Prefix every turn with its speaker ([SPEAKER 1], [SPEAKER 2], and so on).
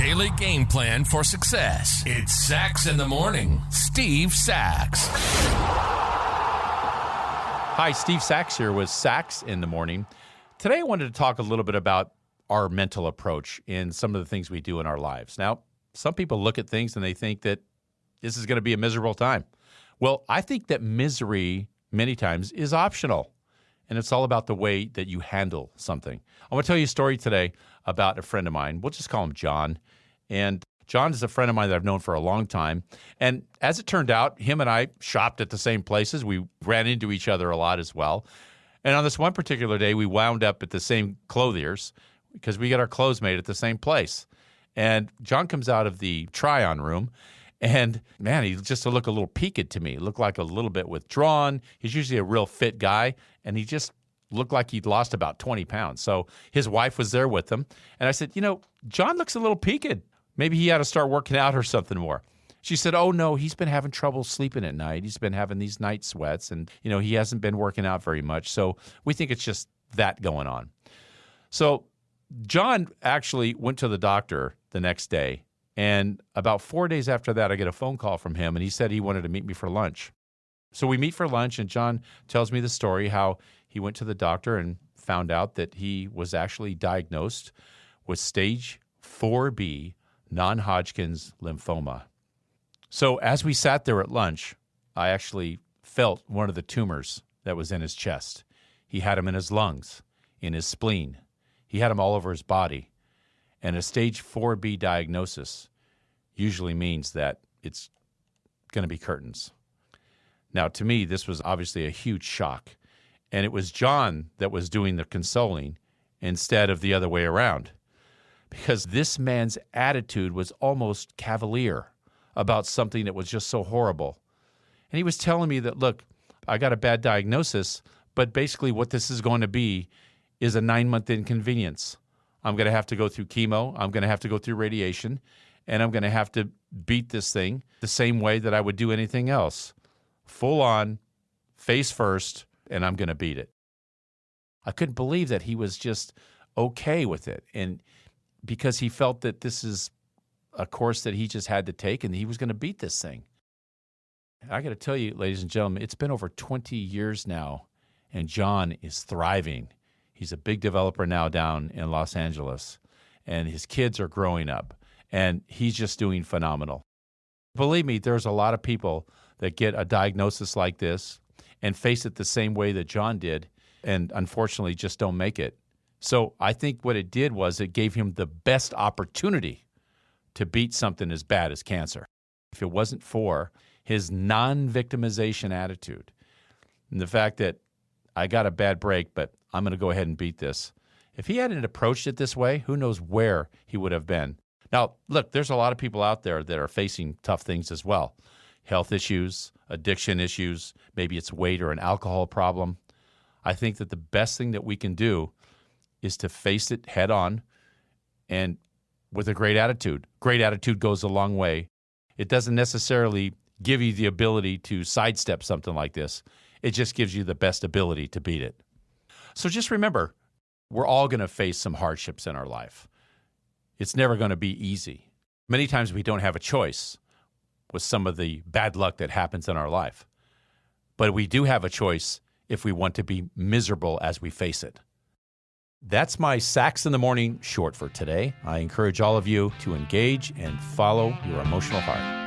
[SPEAKER 1] daily game plan for success. It's Sacks in the Morning. Steve Sacks.
[SPEAKER 2] Hi, Steve Sacks here with Sacks in the Morning. Today I wanted to talk a little bit about our mental approach in some of the things we do in our lives. Now, some people look at things and they think that this is going to be a miserable time. Well, I think that misery many times is optional, and it's all about the way that you handle something. I want to tell you a story today about a friend of mine. We'll just call him John. And John is a friend of mine that I've known for a long time. And as it turned out, him and I shopped at the same places. We ran into each other a lot as well. And on this one particular day, we wound up at the same clothiers because we got our clothes made at the same place. And John comes out of the try-on room, and man, he just looked a little peaked to me. He looked like a little bit withdrawn. He's usually a real fit guy, and he just looked like he'd lost about 20 pounds. So his wife was there with him. And I said, John looks a little peaked. Maybe he had to start working out or something more. She said, oh, no, he's been having trouble sleeping at night. He's been having these night sweats, and, he hasn't been working out very much. So we think it's just that going on. So John actually went to the doctor the next day, and about 4 days after that, I get a phone call from him, and he said he wanted to meet me for lunch. So we meet for lunch, and John tells me the story how he went to the doctor and found out that he was actually diagnosed with stage 4B non-Hodgkin's lymphoma. So as we sat there at lunch, I actually felt one of the tumors that was in his chest. He had them in his lungs, in his spleen. He had them all over his body. And a stage 4B diagnosis usually means that it's going to be curtains. Now, to me, this was obviously a huge shock. And it was John that was doing the consoling instead of the other way around. Because this man's attitude was almost cavalier about something that was just so horrible. And he was telling me that, look, I got a bad diagnosis, but basically what this is going to be is a 9-month inconvenience. I'm going to have to go through chemo, I'm going to have to go through radiation, and I'm going to have to beat this thing the same way that I would do anything else. Full on, face first, and I'm going to beat it. I couldn't believe that he was just okay with it. And because he felt that this is a course that he just had to take and he was going to beat this thing. I got to tell you, ladies and gentlemen, it's been over 20 years now, and John is thriving. He's a big developer now down in Los Angeles, and his kids are growing up, and he's just doing phenomenal. Believe me, there's a lot of people that get a diagnosis like this and face it the same way that John did, and unfortunately just don't make it. So I think what it did was it gave him the best opportunity to beat something as bad as cancer. If it wasn't for his non-victimization attitude and the fact that I got a bad break, but I'm going to go ahead and beat this. If he hadn't approached it this way, who knows where he would have been. Now, look, there's a lot of people out there that are facing tough things as well. Health issues, addiction issues, maybe it's weight or an alcohol problem. I think that the best thing that we can do is to face it head on and with a great attitude. Great attitude goes a long way. It doesn't necessarily give you the ability to sidestep something like this. It just gives you the best ability to beat it. So just remember, we're all going to face some hardships in our life. It's never going to be easy. Many times we don't have a choice with some of the bad luck that happens in our life. But we do have a choice if we want to be miserable as we face it. That's my Sacks in the Morning short for today. I encourage all of you to engage and follow your emotional heart.